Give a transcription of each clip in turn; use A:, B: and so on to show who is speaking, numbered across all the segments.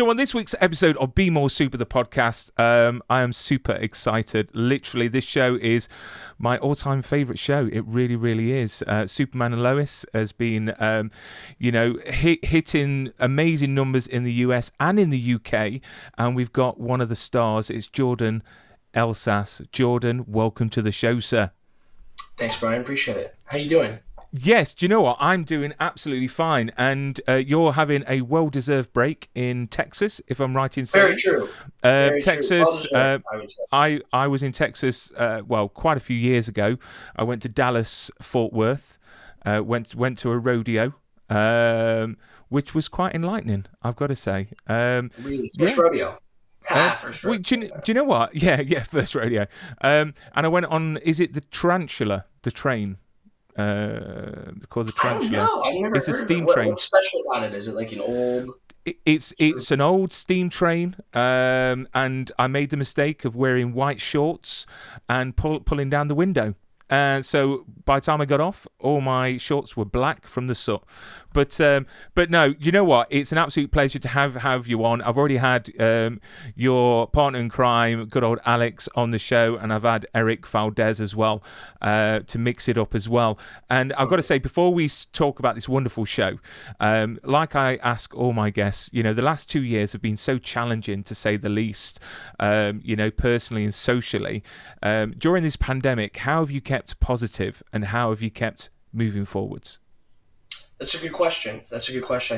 A: So on this week's episode of Be More Super, the podcast, I am super excited. Literally, this show is my all-time favourite show. It really, really is. Superman and Lois has been, hitting amazing numbers in the US and in the UK. And we've got one of the stars. It's Jordan Elsass. Jordan, welcome to the show, sir.
B: Thanks, Brian. Appreciate it. How you doing?
A: Yes, do you know what? I'm doing absolutely fine. And you're having a well-deserved break in Texas, if I'm right in saying.
B: Very true.
A: Texas,
B: True.
A: I was in Texas, quite a few years ago. I went to Dallas, Fort Worth, went to a rodeo, which was quite enlightening, I've got to say.
B: Really? First rodeo? First rodeo.
A: Do you know what? Yeah, first rodeo. And I went on, is it the Tarantula, the train? Called the Tarantula.
B: I don't know. I've never
A: it's
B: heard
A: a steam
B: of it.
A: train.
B: What's special about it? Is it like an old?
A: It's an old steam train, and I made the mistake of wearing white shorts and pulling down the window. And so by the time I got off, all my shorts were black from the soot. But no, you know what? It's an absolute pleasure to have you on. I've already had your partner in crime, good old Alex, on the show, and I've had Eric Valdez as well to mix it up as well. And I've got to say, before we talk about this wonderful show, like I ask all my guests, the last 2 years have been so challenging, to say the least, personally and socially. During this pandemic, how have you kept positive and how have you kept moving forwards?
B: That's a good question. I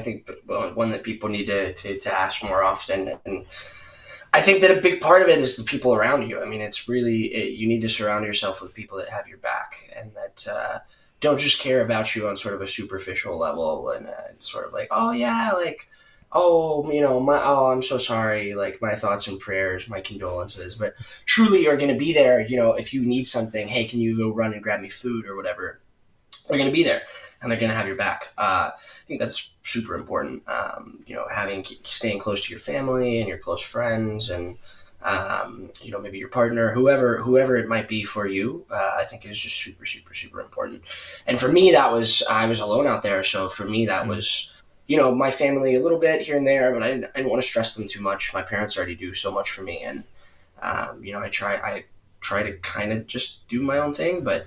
B: think one that people need to ask more often. And I think that a big part of it is the people around you. I mean, it's really, you need to surround yourself with people that have your back and that don't just care about you on sort of a superficial level and sort of like, oh yeah, like, I'm so sorry, like my thoughts and prayers, my condolences, but truly you're going to be there. If you need something, hey, can you go run and grab me food or whatever? They're going to be there and they're going to have your back. I think that's super important. Staying close to your family and your close friends and, maybe your partner, whoever it might be for you, I think is just super, super, super important. And for me, I was alone out there. So for me, that was, my family a little bit here and there, but I didn't want to stress them too much. My parents already do so much for me. And, I try to kind of just do my own thing, but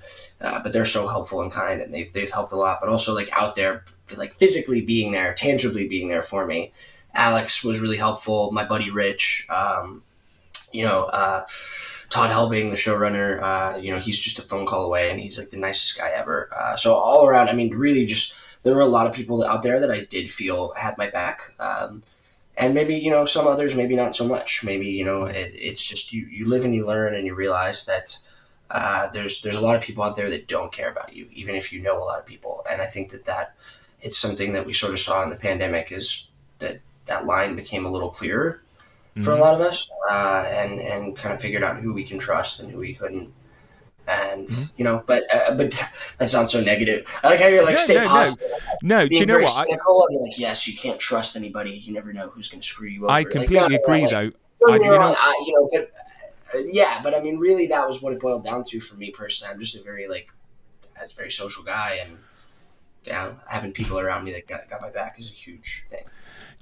B: they're so helpful and kind, and they've helped a lot. But also like out there, like physically being there, tangibly being there for me. Alex was really helpful. My buddy Rich, Todd Helbing, the showrunner, he's just a phone call away, and he's like the nicest guy ever. So all around, I mean, really just there were a lot of people out there that I did feel had my back. And maybe, some others, maybe not so much. Maybe, it's just you live and you learn and you realize that there's a lot of people out there that don't care about you, even if you know a lot of people. And I think that it's something that we sort of saw in the pandemic is that line became a little clearer for a lot of us and kind of figured out who we can trust and who we couldn't. And, but that sounds so negative. I like how you're like, stay positive.
A: No, do you know what?
B: Cynical, and like, yes, you can't trust anybody. You never know who's going to screw you over.
A: I completely agree, though.
B: But I mean, really, that was what it boiled down to for me personally. I'm just a very social guy, and having people around me that got my back is a huge thing.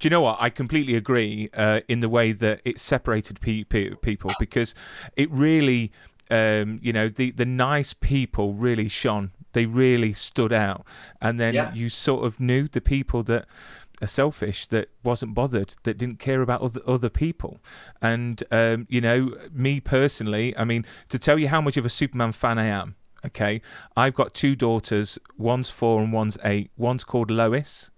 A: Do you know what? I completely agree in the way that it separated people because it really... the nice people really shone. They really stood out. And then you sort of knew the people that are selfish, that wasn't bothered, that didn't care about other people. And, me personally, I mean, to tell you how much of a Superman fan I am, okay, I've got 2 daughters. One's 4 and one's 8. One's called Lois.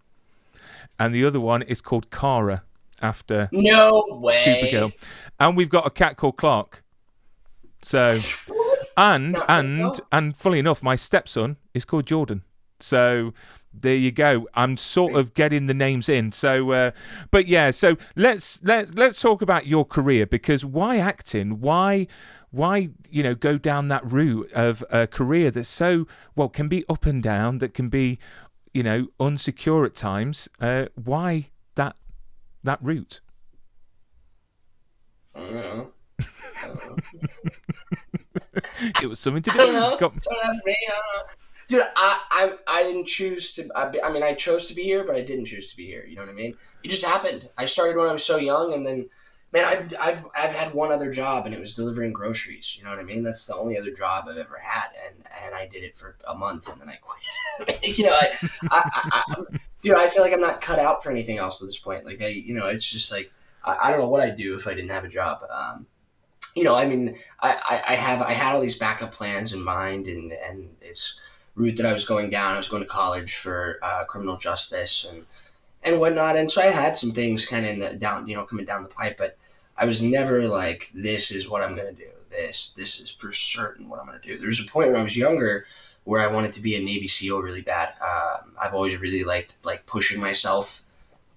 A: And the other one is called Kara, after
B: No way.
A: Supergirl. And we've got a cat called Clark. So, and fully enough, my stepson is called Jordan. So there you go. I'm sort of getting the names in. So, but yeah. So let's talk about your career, because why acting? Why go down that route of a career that's so can be up and down, that can be unsecure at times. Why that route?
B: I don't know.
A: It was something to do.
B: I don't know. Don't ask me. I don't know. Dude, I didn't choose to. I mean, I chose to be here, but I didn't choose to be here. You know what I mean? It just happened. I started when I was so young, and then, man, I've had one other job, and it was delivering groceries. You know what I mean? That's the only other job I've ever had, and I did it for a month, and then I quit. Dude, I feel like I'm not cut out for anything else at this point. Like it's just like I don't know what I'd do if I didn't have a job. I mean, I had all these backup plans in mind, and it's route that I was going down. I was going to college for criminal justice and whatnot, and so I had some things kind of in the down, coming down the pipe. But I was never like, this is what I'm going to do. This is for certain what I'm going to do. There was a point when I was younger where I wanted to be a Navy SEAL really bad. I've always really liked like pushing myself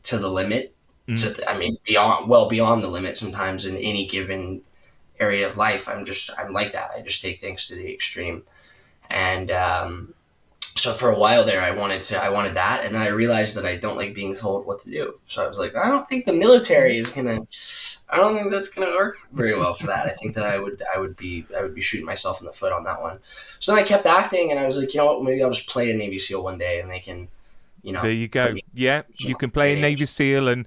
B: to the limit. So beyond the limit sometimes in any given area of life. I'm like that. I just take things to the extreme. And so for a while there, I wanted that, and then I realized that I don't like being told what to do. So I was like, I don't think the military is gonna. I don't think that's gonna work very well for that. I think that I would be shooting myself in the foot on that one. So then I kept acting, and I was like, you know what? Maybe I'll just play a Navy SEAL one day, and they can,
A: There you go. Yeah, you can play a Navy SEAL, and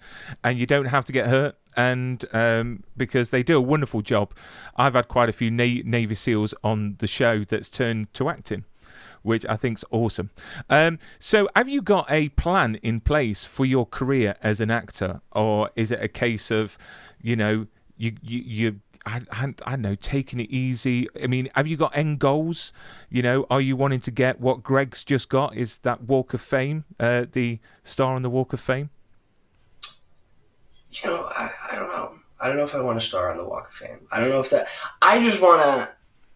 A: you don't have to get hurt. And because they do a wonderful job. I've had quite a few Navy SEALs on the show that's turned to acting, which I think's awesome. So have you got a plan in place for your career as an actor, or is it a case of, you I don't know, taking it easy? I mean, have you got end goals? Are you wanting to get what Greg's just got? Is that Walk of Fame, the star on the Walk of Fame?
B: I don't know. I don't know if I want to star on the Walk of Fame. I don't know if that. I just want to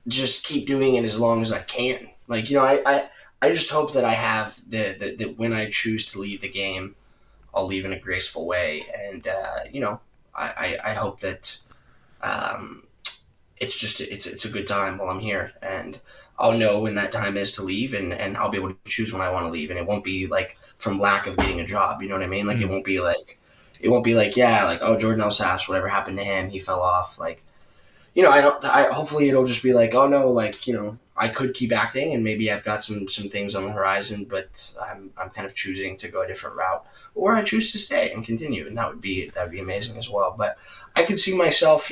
B: just keep doing it as long as I can. Like, I just hope that I have that when I choose to leave the game, I'll leave in a graceful way. And, I hope that it's a good time while I'm here. And I'll know when that time is to leave, and I'll be able to choose when I want to leave. And it won't be like from lack of getting a job. You know what I mean? Like, it won't be like, oh, Jordan Elsass, whatever happened to him, he fell off. Like, hopefully it'll just be like, oh no, like, I could keep acting, and maybe I've got some things on the horizon, but I'm kind of choosing to go a different route, or I choose to stay and continue, and that would be amazing as well. But I could see myself,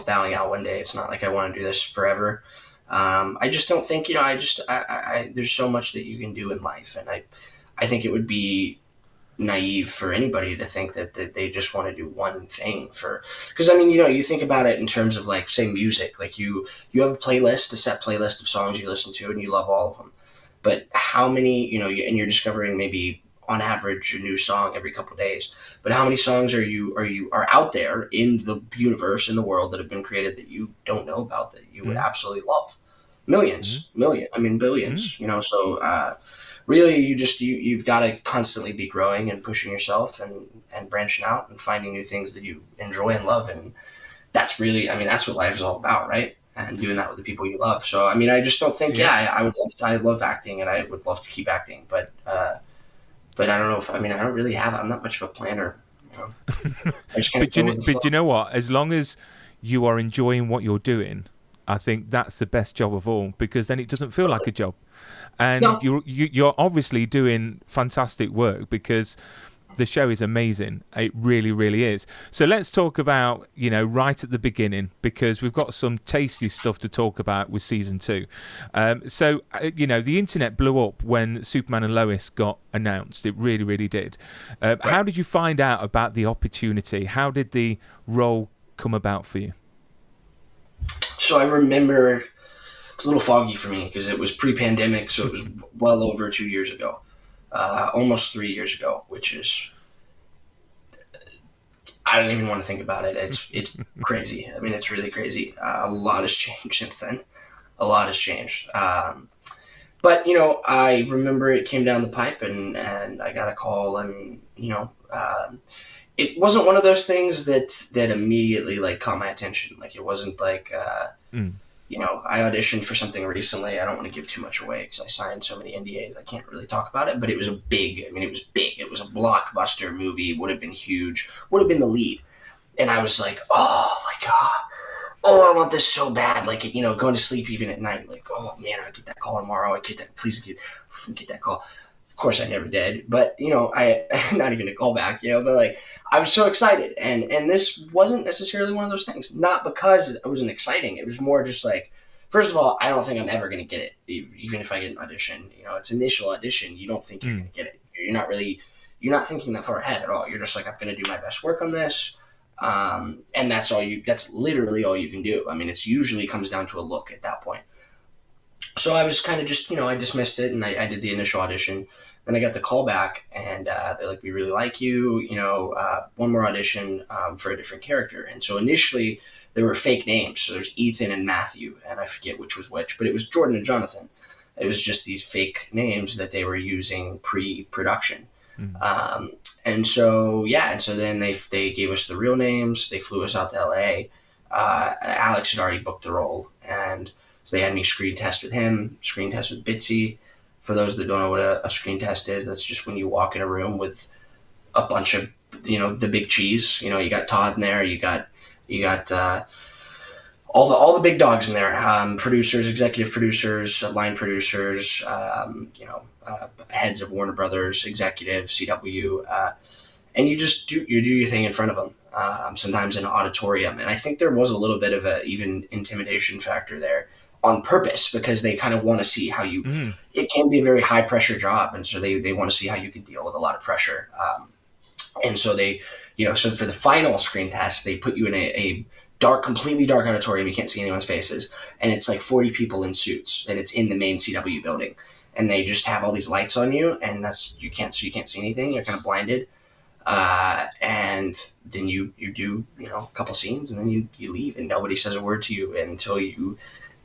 B: bowing out one day. It's not like I want to do this forever. I just don't think, I there's so much that you can do in life, and I think it would be naive for anybody to think that they just want to do one thing because you think about it in terms of, like, say, music. Like, you have a set playlist of songs you listen to, and you love all of them, but how many, and you're discovering maybe on average a new song every couple of days, but how many songs are out there in the universe, in the world, that have been created that you don't know about, that you would absolutely love? Billions. So really, you've got to constantly be growing and pushing yourself and branching out and finding new things that you enjoy and love. And that's really, that's what life is all about, right? And doing that with the people you love. So, I just don't think, I love acting, and I would love to keep acting, but I don't know if, I don't really I'm not much of a planner, I just kind of
A: but you know what? As long as you are enjoying what you're doing, I think that's the best job of all, because then it doesn't feel like a job. And you're obviously doing fantastic work, because the show is amazing. It really, really is. So let's talk about, right at the beginning, because we've got some tasty stuff to talk about with season 2. The internet blew up when Superman and Lois got announced. It really, really did. How did you find out about the opportunity? How did the role come about for you?
B: So I remember, it's a little foggy for me because it was pre-pandemic, so it was well over 2 years ago, almost 3 years ago, which is, I don't even want to think about it. It's crazy. It's really crazy. A lot has changed since then. A lot has changed. But I remember it came down the pipe, and I got a call, and it wasn't one of those things that immediately, like, caught my attention. Like, it wasn't like, I auditioned for something recently. I don't want to give too much away because I signed so many NDAs. I can't really talk about it, but it was big. It was a blockbuster movie, would have been huge, would have been the lead. And I was like, oh my God, I want this so bad. Like, going to sleep even at night. Like, oh man, I get that call tomorrow. I get that. Please get that call. Of course, I never did, but I not even a callback, but like I was so excited, and this wasn't necessarily one of those things. Not because it wasn't exciting. It was more just like, first of all, I don't think I'm ever going to get it, even if I get an audition. It's initial audition. You don't think you're going to get it. You're not thinking that far ahead at all. You're just like, I'm going to do my best work on this. And that's literally all you can do. I mean, it's usually comes down to a look at that point. So I was kind of just, I dismissed it, and I did the initial audition. Then I got the call back, and they're like, we really like you, one more audition for a different character. And so initially there were fake names. So there's Ethan and Matthew, and I forget which was which, but it was Jordan and Jonathan. It was just these fake names that they were using pre-production. And so then they gave us the real names. They flew us out to LA. Alex had already booked the role, and so they had me screen test with him, screen test with Bitsy. For those that don't know what a screen test is, that's just when you walk in a room with a bunch of, the big cheese. You got Todd in there, you got all the big dogs in there, producers, executive producers, line producers, heads of Warner Brothers, executive, CW, and you just do your thing in front of them. Sometimes in an auditorium, and I think there was a little bit of a even intimidation factor there on purpose, because they kind of want to see how you. It can be a very high pressure job, and so they want to see how you can deal with a lot of pressure. And so they, so for the final screen test, they put you in a completely dark auditorium. You can't see anyone's faces, and it's like 40 people in suits, and it's in the main CW building, and they just have all these lights on you, and you can't see anything. You're kind of blinded, and then you do a couple scenes, and then you leave, and nobody says a word to you until you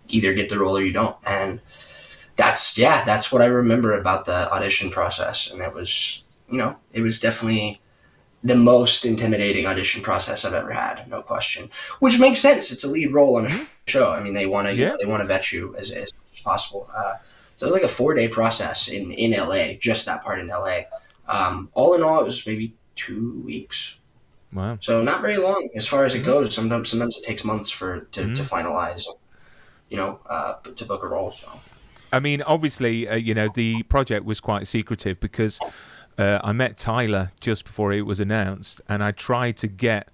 B: either get the role or you don't. And that's what I remember about the audition process, and it was definitely the most intimidating audition process I've ever had, no question. Which makes sense. It's a lead role on a show. I mean, they want to they want to vet you as much as possible. So it was like a 4-day process in LA, just that part in LA. All in all, it was maybe 2 weeks.
A: Wow.
B: So not very long as far as it goes. Sometimes it takes months to finalize, to book a role. So.
A: I mean, obviously, the project was quite secretive because I met Tyler just before it was announced, and I tried to get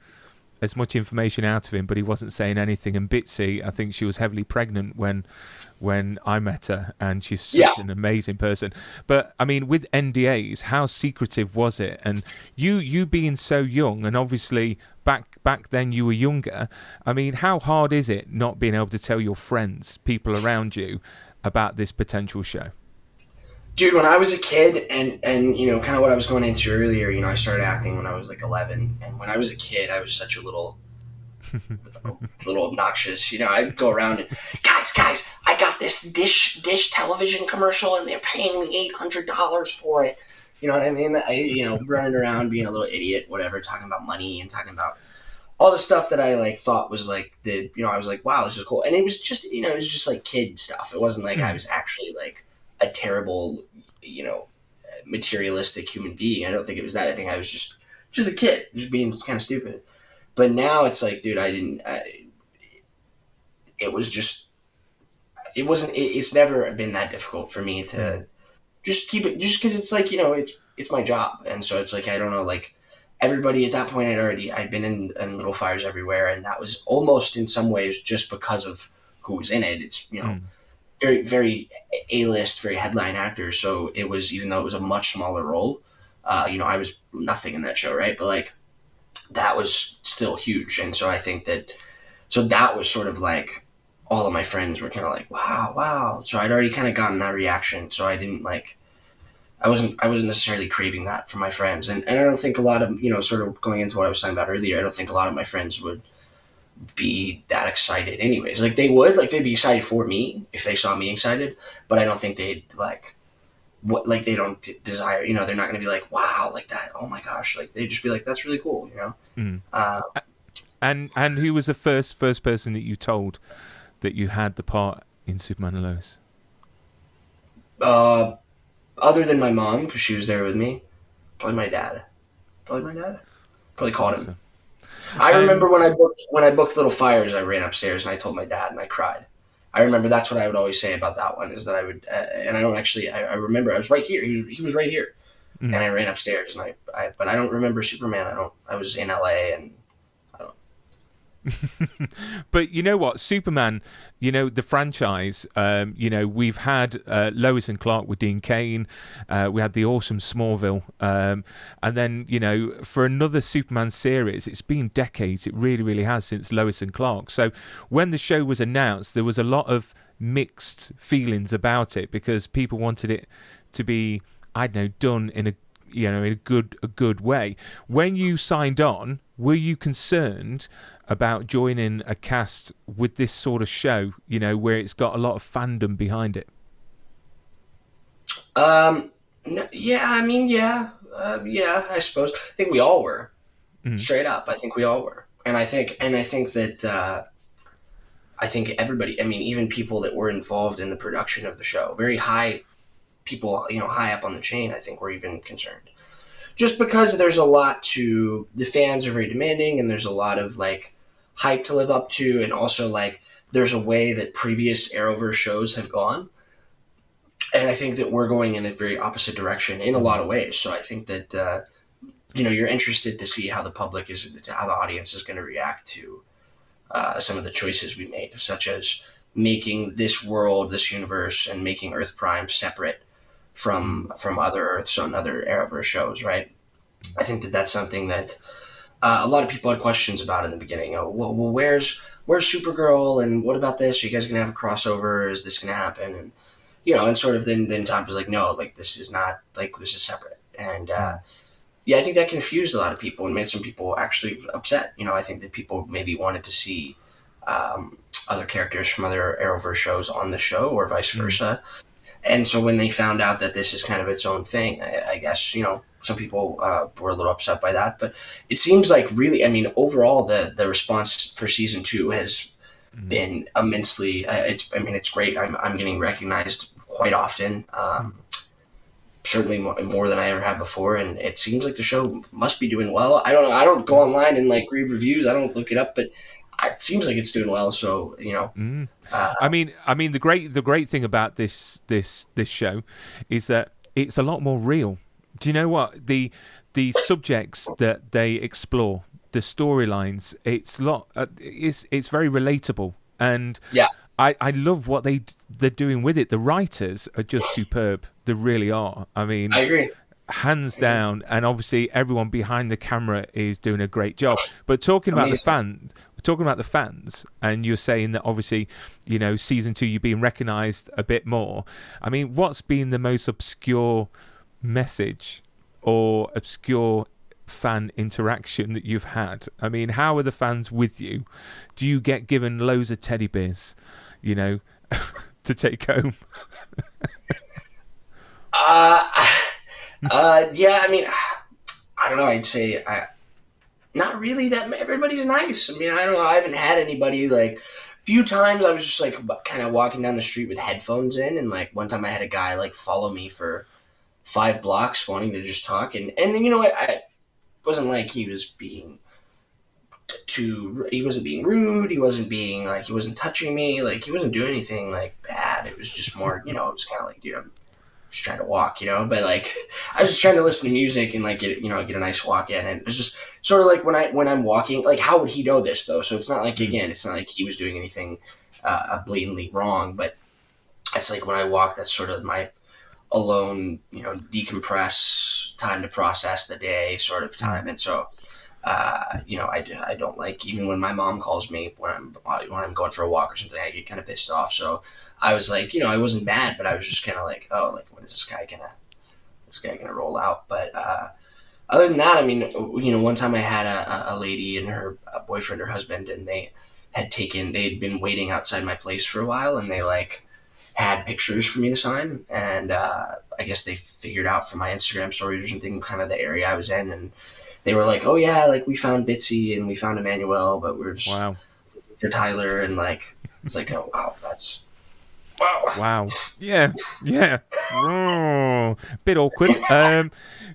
A: as much information out of him, but he wasn't saying anything. And Bitsy, I think she was heavily pregnant when I met her, and she's such an amazing person. But I mean, with NDAs, how secretive was it? And you being so young, and obviously back then you were younger. I mean, how hard is it not being able to tell your friends, people around you, about this potential show?
B: Dude, when I was a kid, and kind of what I was going into earlier, I started acting when I was like 11, and when I was a kid, I was such a little obnoxious. I'd go around and, guys, I got this dish television commercial, and they're paying me $800 for it. You know what I mean? Running around being a little idiot, whatever, talking about money and talking about all the stuff that I like thought was like I was like, wow, this is cool. And it was just, it was just like kid stuff. It wasn't like I was actually like a terrible, materialistic human being. I don't think it was that. I think I was just a kid, just being kind of stupid. But now it's like, dude, it's never been that difficult for me to just keep it, just because it's like, it's my job. And so it's like, I don't know, like everybody at that point I'd been in Little Fires Everywhere. And that was almost in some ways just because of who was in it. It's, very, very A-list, very headline actors. So it was, even though it was a much smaller role, I was nothing in that show, right? But like, that was still huge. And so I think that was sort of like, all of my friends were kind of like, wow. So I'd already kind of gotten that reaction. So I didn't like, I wasn't necessarily craving that from my friends. And I don't think a lot of, sort of going into what I was saying about earlier, I don't think a lot of my friends would be that excited anyways. Like they'd be excited for me if they saw me excited, but I don't think they'd like they don't desire, they're not going to be like, wow, like that, oh my gosh, like they'd just be like, that's really cool,
A: And who was the first person that you told that you had the part in Superman Lois?
B: Other than my mom, because she was there with me, probably my dad. Probably called him. I remember when I booked Little Fires, I ran upstairs and I told my dad and I cried. I remember that's what I would always say about that one is that I would, and I don't actually, I remember I was right here. He was right here, and
A: Mm.
B: I ran upstairs, and but I don't remember Superman. I was in LA, and I don't.
A: But you know what, Superman, the franchise. We've had Lois and Clark with Dean Cain. We had the awesome Smallville, and then for another Superman series, it's been decades. It really, really has since Lois and Clark. So when the show was announced, there was a lot of mixed feelings about it because people wanted it to be, I don't know, done in a good way. When you signed on, were you concerned about joining a cast with this sort of show, where it's got a lot of fandom behind it?
B: No, yeah, I mean, yeah, I suppose. I think we all were
A: Mm.
B: straight up. I think we all were, and I think that I think everybody. I mean, even people that were involved in the production of the show, very high people, high up on the chain, I think were even concerned. Just because there's a lot to the fans are very demanding, and there's a lot of like hype to live up to, and also like there's a way that previous Arrowverse shows have gone, and I think that we're going in a very opposite direction in a lot of ways. So I think that you're interested to see how the public is, how the audience is going to react to some of the choices we made, such as making this world, this universe, and making Earth Prime separate from other Earths on other Arrowverse shows, right? I think that that's something that a lot of people had questions about in the beginning. Oh, well, where's Supergirl, and what about this? Are you guys gonna have a crossover? Is this gonna happen? And and sort of then Tom was like, no, like this is not like this is separate. And yeah, I think that confused a lot of people and made some people actually upset. I think that people maybe wanted to see other characters from other Arrowverse shows on the show, or vice versa. And so when they found out that this is kind of its own thing, I guess, some people were a little upset by that. But it seems like really, I mean, overall, the response for season 2 has been immensely, it's great. I'm getting recognized quite often, certainly more than I ever have before. And it seems like the show must be doing well. I don't know. I don't go online and like read reviews. I don't look it up, but it seems like it's doing well. So,
A: I mean, the great thing about this show is that it's a lot more real. Do you know what the subjects that they explore, the storylines? It's very relatable, and
B: yeah,
A: I love what they're doing with it. The writers are just superb. They really are. I mean,
B: I agree.
A: hands down, and obviously everyone behind the camera is doing a great job. But talking about the fans, and you're saying that obviously, season 2 you've been recognised a bit more. I mean, what's been the most obscure message or obscure fan interaction that you've had? I mean, how are the fans with you? Do you get given loads of teddy bears, to take home?
B: Yeah, I mean, I don't know. I'd say not really that everybody's nice. I mean, I don't know. I haven't had anybody like. Few times I was just like kind of walking down the street with headphones in, and like one time I had a guy like follow me for 5 blocks wanting to just talk, and I wasn't like he was being he wasn't being rude, he wasn't being like, he wasn't touching me, like he wasn't doing anything like bad. It was just more, it was kind of like, dude, I'm just trying to walk, but like I was just trying to listen to music and like get a nice walk in. And it was just sort of like when I'm walking, like how would he know this though? So it's not like, again, it's not like he was doing anything blatantly wrong, but it's like when I walk, that's sort of my alone, decompress time to process the day sort of time. And so I don't like, even when my mom calls me when I'm going for a walk or something, I get kind of pissed off. So I was like, I wasn't mad, but I was just kind of like, oh, like when is this guy gonna roll out? But other than that, I mean, one time I had a lady and her boyfriend or husband, and they'd been waiting outside my place for a while, and they like had pictures for me to sign, and I guess they figured out from my Instagram stories or something kind of the area I was in, and they were like, oh yeah, like we found Bitsy and we found Emmanuel, but we're just
A: Wow.
B: for Tyler, and like it's like, oh wow, that's
A: Wow. Yeah. Yeah. Oh, bit awkward.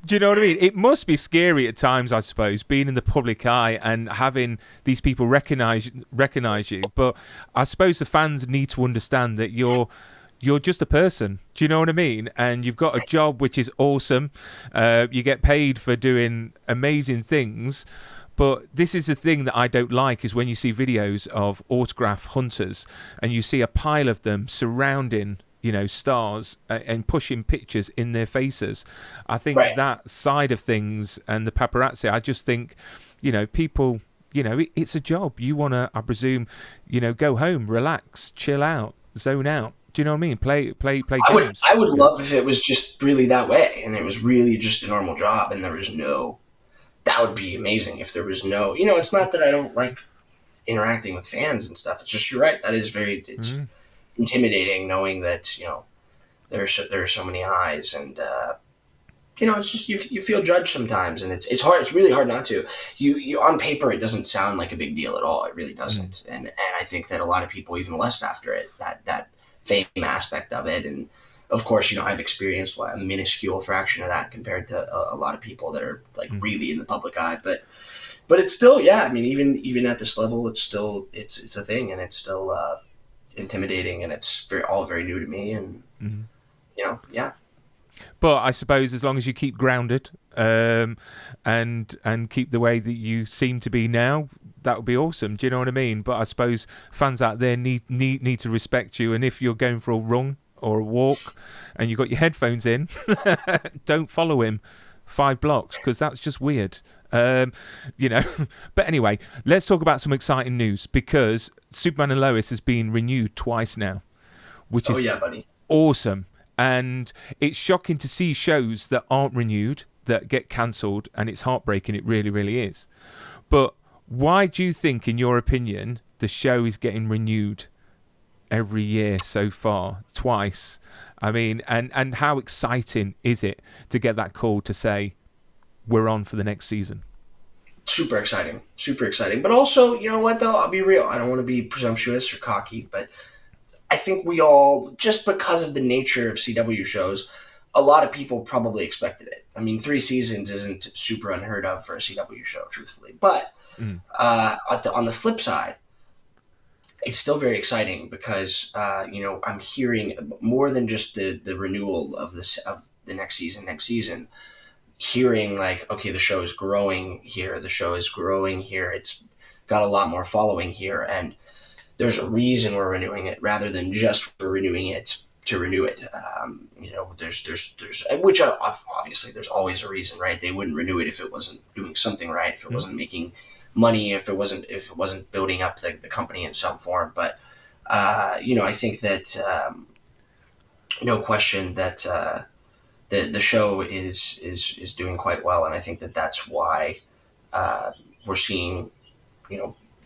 A: Do you know what I mean? It must be scary at times, I suppose, being in the public eye and having these people recognize you. But I suppose the fans need to understand that you're just a person. Do you know what I mean? And you've got a job which is awesome. You get paid for doing amazing things. But this is the thing that I don't like is when you see videos of autograph hunters and you see a pile of them surrounding, stars and pushing pictures in their faces. I think
B: Right.
A: that side of things and the paparazzi, I just think, people, it's a job. You want to, I presume, go home, relax, chill out, zone out. Do you know what I mean? Play games.
B: I would love if it was just really that way and it was really just a normal job and there was no, that would be amazing if there was no, it's not that I don't like interacting with fans and stuff. It's just, you're right. That is it's intimidating knowing that, there are so many eyes and, it's just, you feel judged sometimes and it's hard. It's really hard not to. You on paper, it doesn't sound like a big deal at all. It really doesn't. And I think that a lot of people even lust after it, that fame aspect of it. And of course, I've experienced a minuscule fraction of that compared to a lot of people that are like really in the public eye. But it's still, yeah. I mean, even at this level, it's still it's a thing, and it's still intimidating, and it's all very new to me, and yeah.
A: But I suppose as long as you keep grounded and keep the way that you seem to be now, that would be awesome. Do you know what I mean? But I suppose fans out there need to respect you, and if you're going for a run or a walk and you've got your headphones in, don't follow him 5 blocks because that's just weird. But anyway, let's talk about some exciting news because Superman and Lois has been renewed twice now, which is
B: buddy.
A: Awesome. And it's shocking to see shows that aren't renewed that get cancelled, and it's heartbreaking. It really, really is. But why do you think, in your opinion, the show is getting renewed every year so far, twice? I mean, and how exciting is it to get that call to say we're on for the next season?
B: Super exciting. But also, you know what though? I'll be real. I don't want to be presumptuous or cocky, but I think we all, just because of the nature of CW shows, a lot of people probably expected it. I mean, 3 seasons isn't super unheard of for a CW show, truthfully. But on the flip side, it's still very exciting because I'm hearing more than just the renewal of the next season. Hearing like, okay, the show is growing here. It's got a lot more following here, and there's a reason we're renewing it rather than just we're renewing it to renew it. There's which obviously there's always a reason, right? They wouldn't renew it if it wasn't doing something right, if it wasn't making money, if it wasn't building up the company in some form. But I think that no question that the show is doing quite well, and I think that's why we're seeing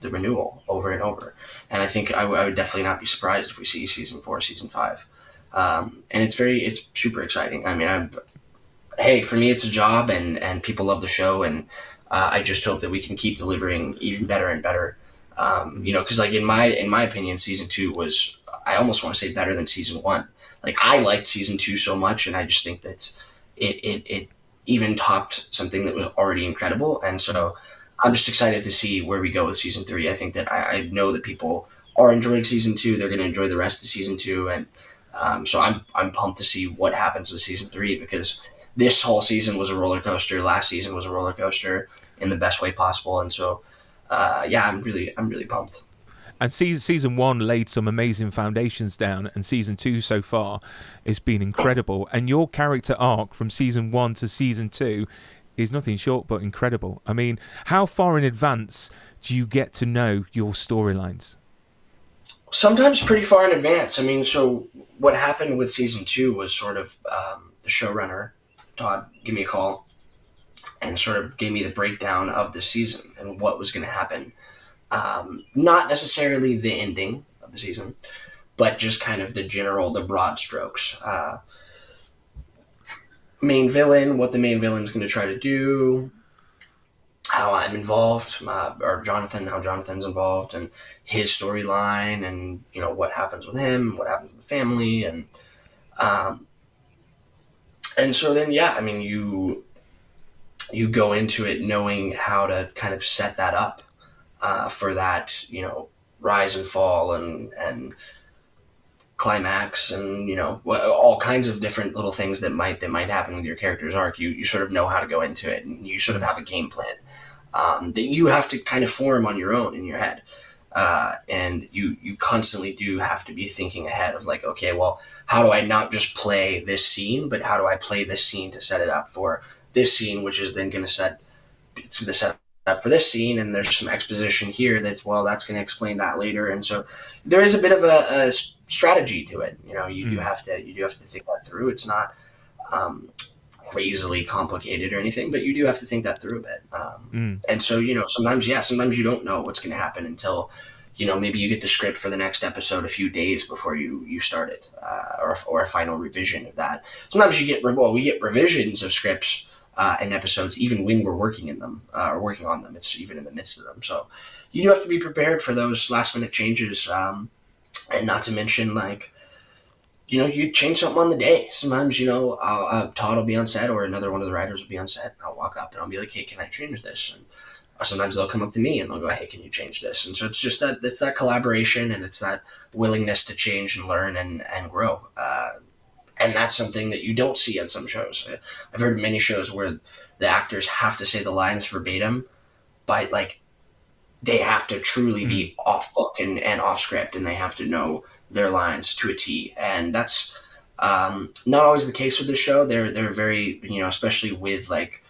B: the renewal over and over. And I think I would definitely not be surprised if we see season 4, season 5. And it's super exciting. I mean, for me, it's a job, and people love the show, and I just hope that we can keep delivering even better and better. Because like in my opinion, season 2 was, I almost want to say, better than season 1. Like I liked season 2 so much, and I just think that it even topped something that was already incredible. And so I'm just excited to see where we go with season 3. I think that I know that people are enjoying season 2. They're going to enjoy the rest of season 2, and so I'm pumped to see what happens with season 3 because this whole season was a roller coaster. Last season was a roller coaster in the best way possible, and so I'm really pumped.
A: And season 1 laid some amazing foundations down, and season 2 so far has been incredible. And your character arc from season 1 to season 2 is nothing short but incredible. I mean, how far in advance do you get to know your storylines?
B: Sometimes pretty far in advance. I mean, so what happened with season 2 was sort of the showrunner, Todd, gave me a call and sort of gave me the breakdown of the season and what was going to happen. Not necessarily the ending of the season, but just kind of the broad strokes. Main villain, what the main villain's going to try to do, how I'm involved, or Jonathan, how Jonathan's involved, and his storyline, and what happens with him, what happens with the family, um, and so then yeah, I mean you go into it knowing how to kind of set that up for that rise and fall and climax, and all kinds of different little things that might happen with your character's arc. You sort of know how to go into it, and you sort of have a game plan that you have to kind of form on your own in your head. And you constantly do have to be thinking ahead of like, okay, well, how do I not just play this scene, but how do I play this scene to set it up for this scene, which is then going to set up for this scene, and there's some exposition here that's going to explain that later, and so there is a bit of a strategy to it. You do have to think that through. It's not crazily complicated or anything, but you do have to think that through a bit. And so sometimes you don't know what's going to happen until maybe you get the script for the next episode a few days before you start it, or a final revision of that. Sometimes we get revisions of scripts and episodes even when we're working in them or working on them. It's even in the midst of them. So you do have to be prepared for those last minute changes, and not to mention like you change something on the day. Sometimes Todd will be on set, or another one of the writers will be on set. I'll walk up and I'll be like, hey, can I change this? And sometimes they'll come up to me and they'll go, hey, can you change this? And so it's just that collaboration, and it's that willingness to change and learn and grow. And that's something that you don't see on some shows. I've heard of many shows where the actors have to say the lines verbatim, but like they have to truly be off book and off script, and they have to know their lines to a T. And that's not always the case with the show. They're very, especially with like,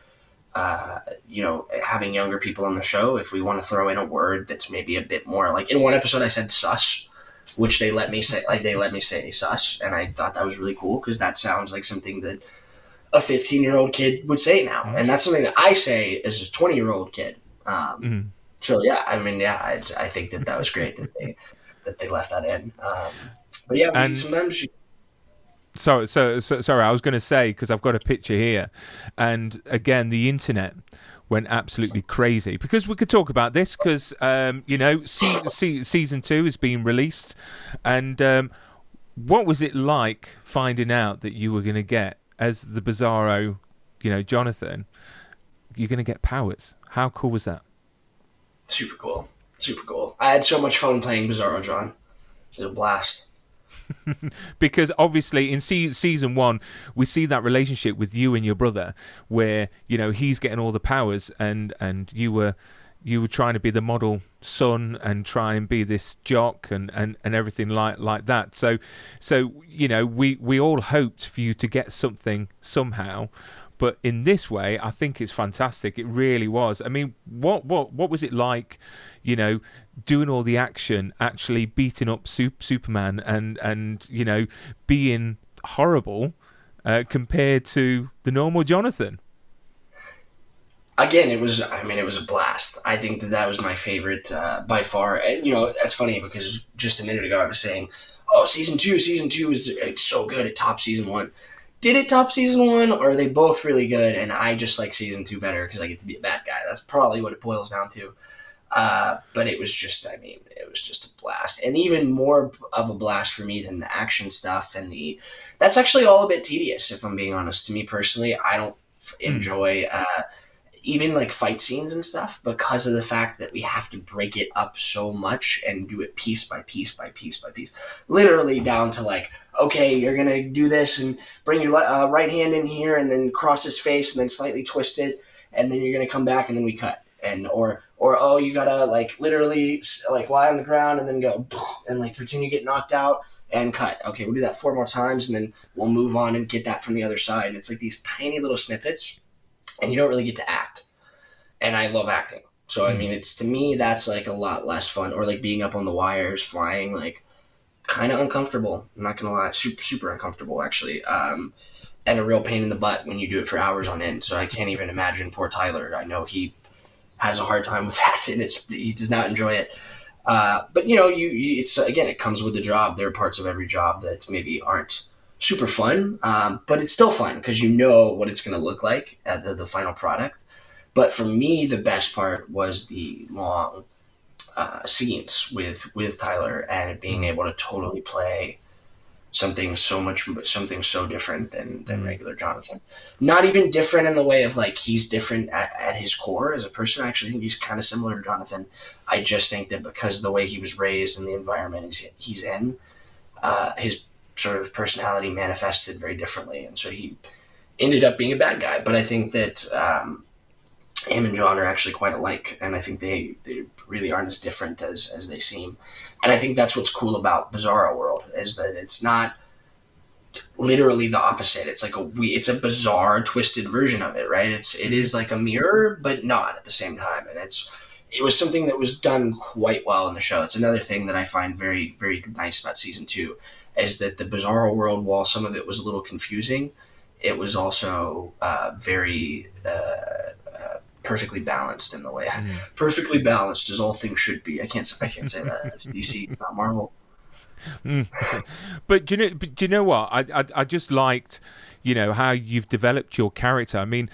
B: having younger people on the show, if we want to throw in a word that's maybe a bit more like, in one episode I said sus, which they let me say sus, and I thought that was really cool because that sounds like something that a 15-year-old kid would say now, and that's something that I say as a 20-year-old kid. So yeah, I mean, yeah, I think that was great that they left that in. But yeah,
A: and
B: sometimes.
A: Sorry, I was going to say, because I've got a picture here, and again, the internet went absolutely crazy, because we could talk about this, because season 2 is being released, and what was it like finding out that you were going to get, as the Bizarro, Jonathan, you're going to get powers? How cool was that?
B: Super cool. I had so much fun playing Bizarro John. It was a blast.
A: Because obviously in season 1 we see that relationship with you and your brother, where he's getting all the powers, and you were trying to be the model son and try and be this jock and everything like that. So we all hoped for you to get something somehow, but in this way I think it's fantastic. It really was. I mean, what was it like, doing all the action, actually beating up Superman and being horrible compared to the normal Jonathan?
B: Again, it was a blast. I think that was my favorite by far. And, that's funny because just a minute ago I was saying, oh, season two it's so good. It topped season 1. Did it top season 1, or are they both really good? And I just like season 2 better because I get to be a bad guy. That's probably what it boils down to. But it was just a blast, and even more of a blast for me than the action stuff. And that's actually all a bit tedious, if I'm being honest. To me personally, I don't enjoy even like fight scenes and stuff, because of the fact that we have to break it up so much and do it piece by piece by piece by piece, literally down to like, okay, you're gonna do this and bring your right hand in here and then cross his face and then slightly twist it, and then you're gonna come back and then we cut, and or oh, you gotta like literally like lie on the ground and then go and like pretend you get knocked out and cut. Okay, we'll do that 4 more times and then we'll move on and get that from the other side. And it's like these tiny little snippets, and you don't really get to act. And I love acting. So, I mean, to me, that's like a lot less fun. Or like being up on the wires, flying, like kind of uncomfortable. I'm not going to lie. Super, super uncomfortable, actually. And a real pain in the butt when you do it for hours on end. So I can't even imagine poor Tyler. I know he has a hard time with that, and he does not enjoy it. But, it's again, it comes with the job. There are parts of every job that maybe aren't super fun, but it's still fun because you know what it's going to look like at the final product. But for me, the best part was the long scenes with Tyler and being
A: Mm,
B: able to totally play something so different than
A: mm,
B: regular Jonathan. Not even different in the way of like he's different at his core as a person. I actually think he's kind of similar to Jonathan. I just think that because of the way he was raised and the environment he's in, his sort of personality manifested very differently, and so he ended up being a bad guy. But I think that him and John are actually quite alike, and I think they really aren't as different as they seem. And I think that's what's cool about Bizarro World is that it's not literally the opposite. It's like it's a bizarre, twisted version of it, right? It
A: mm.
B: is like a mirror, but not at the same time. And it was something that was done quite well in the show. It's another thing that I find very, very nice about season 2 is that the Bizarro World, while some of it was a little confusing, it was also very perfectly balanced in the way
A: Mm.
B: perfectly balanced as all things should be. I can't say that. It's DC. It's not Marvel.
A: Mm. But do you know what? I just liked, how you've developed your character. I mean,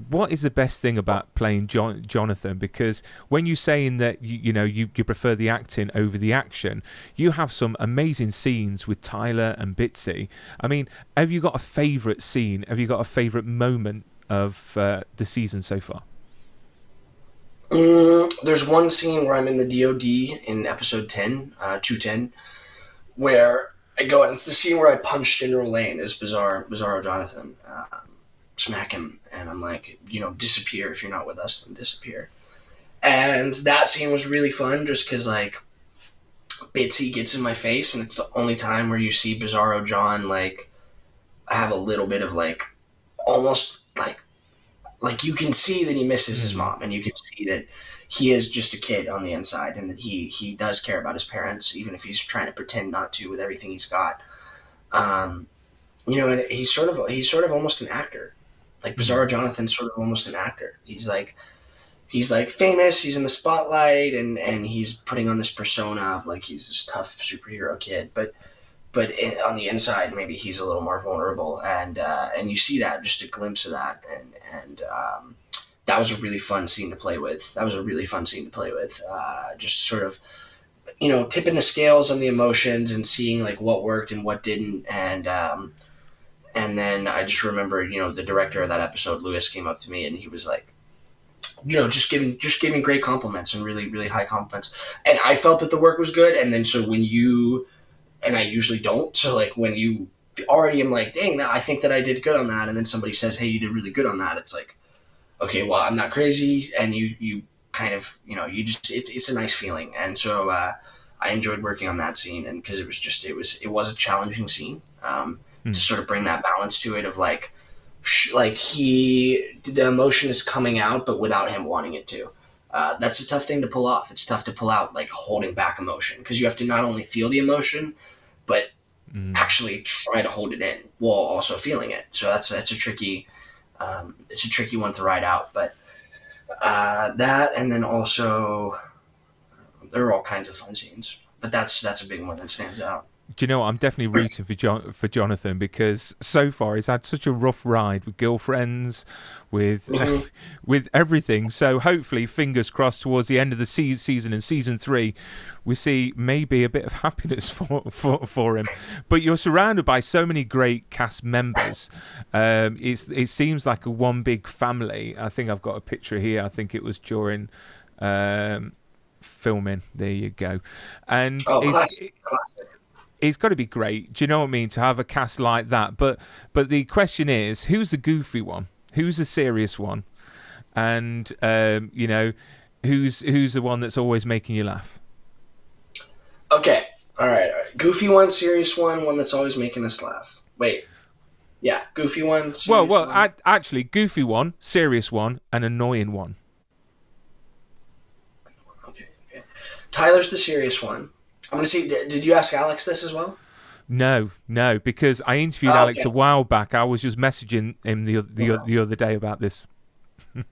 A: what is the best thing about playing Jonathan? Because when you're saying that you prefer the acting over the action, you have some amazing scenes with Tyler and Bitsy. I mean, have you got a favourite scene? Have you got a favourite moment of the season so far?
B: There's one scene where I'm in the DOD in episode 10, 210, where I go, and it's the scene where I punched General Lane as Bizarro Jonathan, smack him, and I'm like, disappear if you're not with us, then disappear. And that scene was really fun, just because like Bitsy gets in my face, and it's the only time where you see Bizarro John like have a little bit of like almost like you can see that he misses his
A: Mm.
B: mom, and you can see that he is just a kid on the inside, and that he does care about his parents, even if he's trying to pretend not to with everything he's got. Um, and he's sort of almost an actor. Like
A: Mm.
B: Bizarro Jonathan's sort of almost an actor. He's like famous, he's in the spotlight, and he's putting on this persona of like he's this tough superhero kid, but on the inside maybe he's a little more vulnerable, and you see that, just a glimpse of that, and that was a really fun scene to play with. Just sort of tipping the scales on the emotions and seeing like what worked and what didn't, and then I just remember the director of that episode, Lewis, came up to me and he was like, just giving great compliments and really really high compliments, and I felt that the work was good. And then so when you and I usually don't. So like when you already am like, dang, I think that I did good on that, and then somebody says, hey, you did really good on that. It's like, okay, well, I'm not crazy, and you kind of you just it's a nice feeling, and so I enjoyed working on that scene, and because it was a challenging scene to
A: Mm.
B: sort of bring that balance to it of like the emotion is coming out, but without him wanting it to. That's a tough thing to pull off. It's tough to pull out like holding back emotion because you have to not only feel the emotion, but
A: Mm.
B: actually try to hold it in while also feeling it. So that's a tricky it's a tricky one to ride out. But that, and then also there are all kinds of fun scenes, but that's a big one that stands out.
A: Do you know what? I'm definitely rooting for Jonathan because so far he's had such a rough ride with girlfriends, with
B: Mm-hmm.
A: with everything. So hopefully, fingers crossed, towards the end of the season in season 3, we see maybe a bit of happiness for him. But you're surrounded by so many great cast members. It seems like a one big family. I think I've got a picture here. I think it was during. Filming, there you go, and
B: Oh, classic.
A: it's got to be great. Do you know what I mean? To have a cast like that. But the question is, who's the goofy one? Who's the serious one? And who's the one that's always making you laugh?
B: Okay, all right. Goofy one, serious one that's always making us laugh. Wait, yeah, goofy one, serious
A: Well,
B: one.
A: actually, goofy one, serious one, and annoying one.
B: Okay. Tyler's the serious one. I'm gonna see. Did you ask Alex this as well?
A: No, because I interviewed
B: Oh,
A: Alex
B: okay.
A: a while back. I was just messaging him
B: Okay.
A: the other day about this.
B: All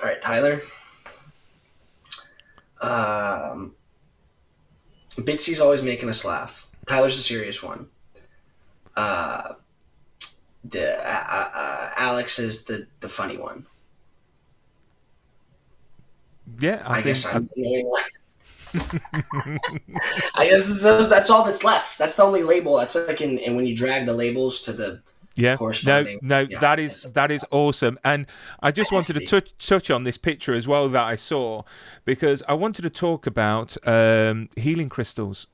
B: right, Tyler. Um, Bitsy's always making us laugh. Tyler's the serious one. Uh, Alex is the funny one.
A: Yeah,
B: I guess I'm the only one. I guess that's all that's left. That's the only label. That's like in when you drag the labels to the
A: Yeah,
B: corresponding.
A: no,
B: Yeah,
A: that is awesome, and I just wanted to touch on this picture as well that I saw, because I wanted to talk about healing crystals.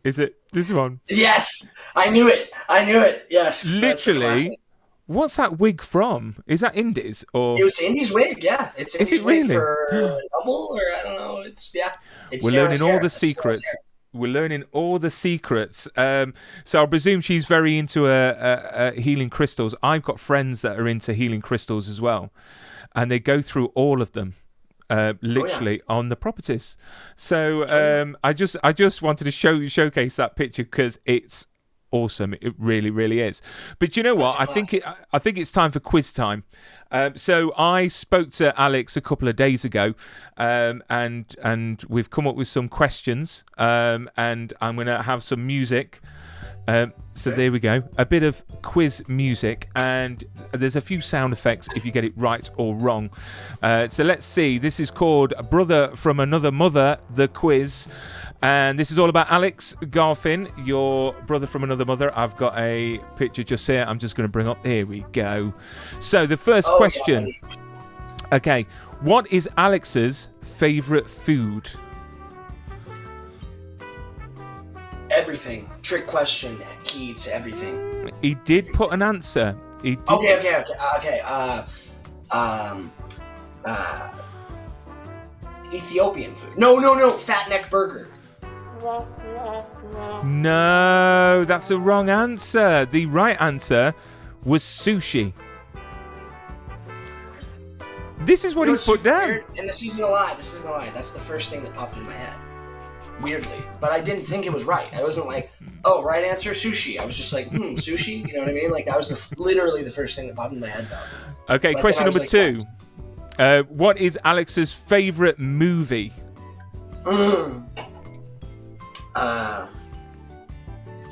A: Is it this one?
B: Yes, I knew it. I knew it. Yes, that's a
A: Literally,
B: classic.
A: what's that wig from? Is that Indies
B: It
A: or
B: was Indy's wig. Yeah, it's
A: is it
B: Indy's wig
A: really?
B: for double, or I don't know. It's yeah, it's
A: We're
B: Sarah's
A: learning all
B: hair.
A: the
B: It's Sarah's
A: secrets. We're learning all the secrets. So I presume she's very into healing crystals. I've got friends that are into healing crystals as well, and they go through all of them, literally on the properties. So I just wanted to showcase that picture because it's awesome. It really, really is. But you know what? I think it's time for quiz time. So I spoke to Alex a couple of days ago, and we've come up with some questions, and I'm going to have some music. So there we go. A bit of quiz music, and there's a few sound effects if you get it right or wrong. So let's see. This is called Brother from Another Mother, the quiz. And this is all about Alex Garfin, your brother from another mother. I've got a picture just here. I'm just going to bring up. Here we go. So the first question.
B: Yeah.
A: Okay. What is Alex's favourite food?
B: Everything. Trick question. He eats everything.
A: He did put an answer. He did.
B: Okay. Ethiopian food. No. Fat neck burger.
A: No, that's the wrong answer. The right answer was sushi. This is what he's put down.
B: Weird. And this isn't a lie. That's the first thing that popped in my head. Weirdly. But I didn't think it was right. I wasn't like, oh, right answer, sushi. I was just like, sushi? You know what I mean? Like, that was literally the first thing that popped in my head, though.
A: Okay,
B: but
A: question number 2. What is Alex's favourite movie?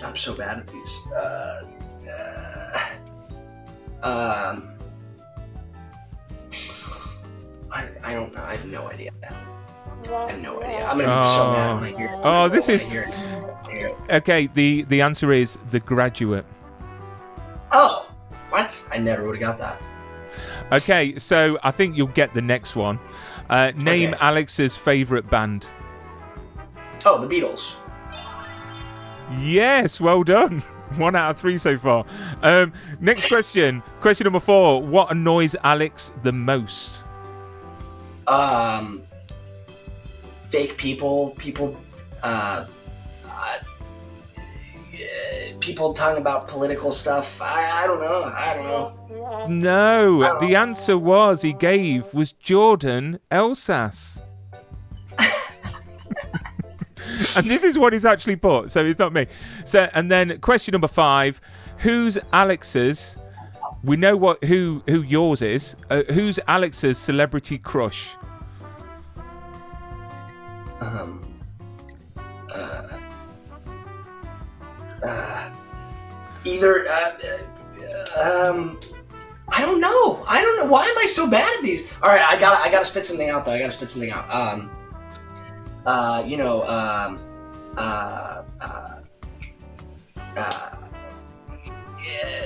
B: I'm so bad at these. I don't know. I have no idea. I'm gonna be so mad when I hear it.
A: Oh, this is
B: hear it.
A: okay. The answer is The Graduate.
B: Oh, what? I never would have got that.
A: Okay, so I think you'll get the next one. Name Alex's favourite band.
B: Oh, the Beatles.
A: Yes, well done. 1 out of 3 so far. Next question. Question number 4. What annoys Alex the most?
B: Fake people, people talking about political stuff. I don't know.
A: No, the answer he gave was Jordan Elsass. And this is what he's actually put, so it's not me. So, and then question number 5. Who's Alex's? We know who yours is. Who's Alex's celebrity crush?
B: I don't know. Why am I so bad at these? All right, I gotta spit something out though.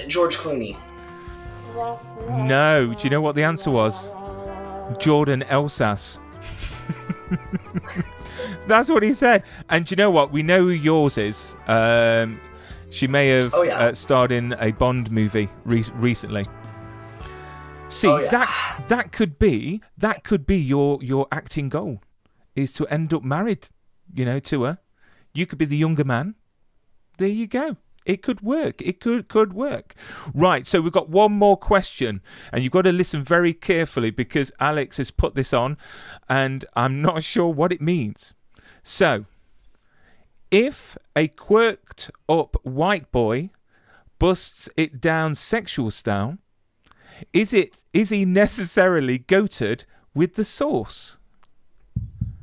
B: George Clooney.
A: No. Do you know what the answer was? Jordan Elsass. That's what he said. And do you know what? We know who yours is. She may have starred in a Bond movie recently. See, that could be your acting goal, is to end up married, to her. You could be the younger man. There you go. It could work. It could work. Right, so we've got one more question, and you've got to listen very carefully because Alex has put this on, and I'm not sure what it means. So, if a quirked up white boy busts it down sexual style, is he necessarily goated with the sauce?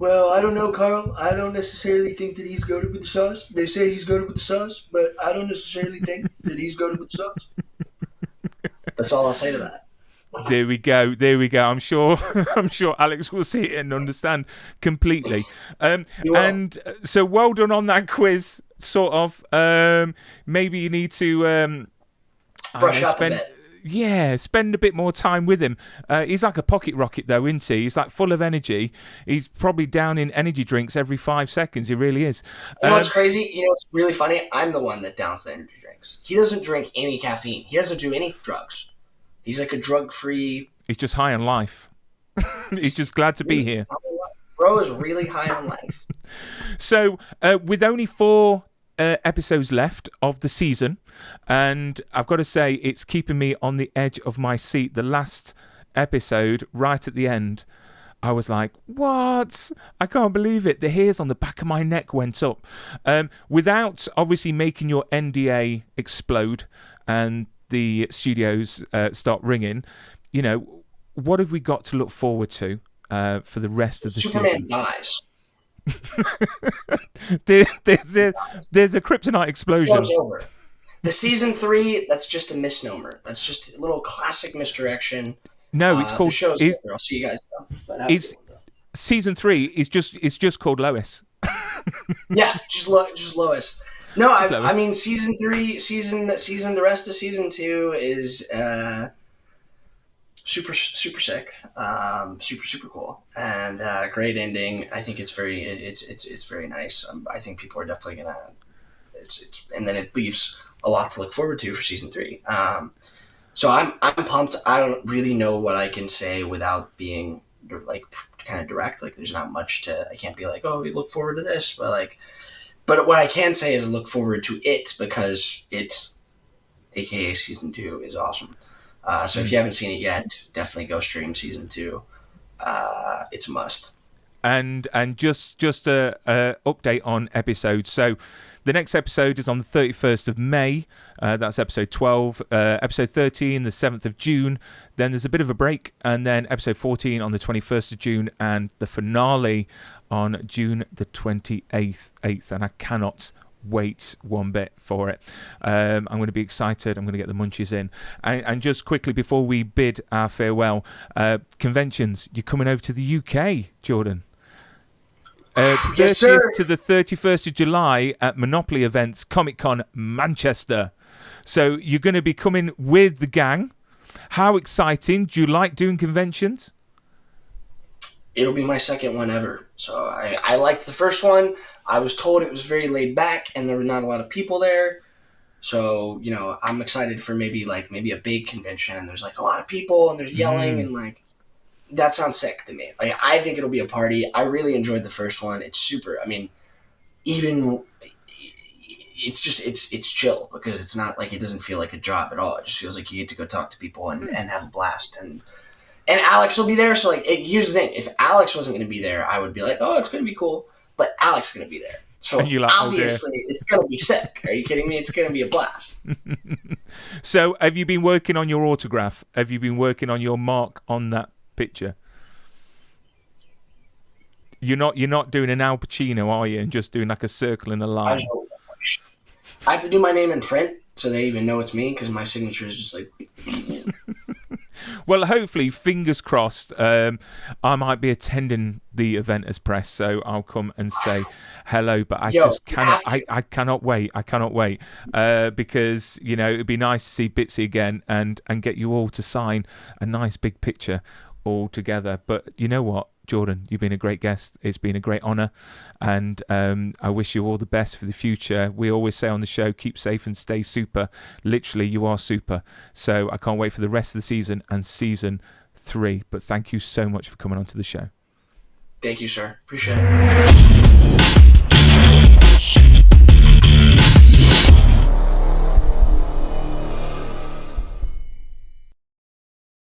B: Well, I don't know, Carl. I don't necessarily think that he's goated with the sauce. They say he's goated with the sauce, but I don't necessarily think that he's goated with the sauce. That's all I'll say to that.
A: There we go. There we go. I'm sure. I'm sure Alex will see it and understand completely. And so, well done on that quiz. Sort of. Maybe you need to
B: brush up a bit.
A: Yeah, spend a bit more time with him. He's like a pocket rocket, though, isn't he? He's like full of energy. He's probably down in energy drinks every 5 seconds. He really is.
B: You know what's crazy? You know what's really funny? I'm the one that downs the energy drinks. He doesn't drink any caffeine. He doesn't do any drugs. He's like a drug-free...
A: He's just high on life. He's just glad to be here.
B: Bro is really high on life.
A: So, with only 4 episodes left of the season, and I've got to say, it's keeping me on the edge of my seat. The last episode, right at the end, I was like, what? I can't believe it. The hairs on the back of my neck went up. Without obviously making your NDA explode and the studios start ringing, you know, what have we got to look forward to for the rest of the
B: Superman
A: season?
B: dies.
A: There's a kryptonite explosion.
B: Show's over. The season 3, that's just a misnomer. That's just a little classic misdirection.
A: No, it's called.
B: The show's over. I'll see you guys though.
A: Season 3 is just called Lois.
B: Yeah, just Lois. No, I mean season 3, the rest of season 2 is super sick, super cool, and great ending. I think it's very nice. I think people are definitely gonna. And then it leaves a lot to look forward to for season 3. So I'm pumped. I don't really know what I can say without being like kind of direct. Like there's not much to. I can't be like, oh, we look forward to this, but like. But what I can say is look forward to it because it, aka season 2, is awesome. So if you haven't seen it yet, definitely go stream season 2. It's a must.
A: And just a update on episodes. So the next episode is on the 31st of May. That's episode 12. Episode 13, the 7th of June. Then there's a bit of a break. And then episode 14 on the 21st of June. And the finale on June the 28th. And I cannot wait one bit for it. I'm going to be excited. I'm going to get the munchies in. And just quickly, before we bid our farewell, conventions. You're coming over to the UK, Jordan. 30th to the 31st of July at Monopoly Events, Comic-Con Manchester. So you're going to be coming with the gang. How exciting. Do you like doing conventions?
B: It'll be my second one ever. So I liked the first one. I was told it was very laid back and there were not a lot of people there. So, you know, I'm excited for maybe a big convention and there's like a lot of people and there's yelling and like that sounds sick to me. Like I think it'll be a party. I really enjoyed the first one. It's super. I mean, even it's just it's chill because it's not like it doesn't feel like a job at all. It just feels like you get to go talk to people and have a blast and Alex will be there. So like here's the thing: if Alex wasn't going to be there, I would be like, oh, it's going to be cool. But Alex is going to be there, so like, obviously it's going to be sick. Are you kidding me? It's going to be a blast.
A: So, have you been working on your autograph? Have you been working on your mark on that picture? You're not doing an Al Pacino, are you? And just doing like a circle and a line.
B: I have to do my name in print so they even know it's me because my signature is just like.
A: Well, hopefully, fingers crossed, I might be attending the event as press, so I'll come and say hello. But I just cannot. I cannot wait. I cannot wait because you know it'd be nice to see Bitsy again and get you all to sign a nice big picture all together. But you know what, Jordan, you've been a great guest. It's been a great honour, and I wish you all the best for the future. We always say on the show, keep safe and stay super. Literally, you are super. So I can't wait for the rest of the season and season 3. But thank you so much for coming onto the show.
B: Thank you, sir. Appreciate it.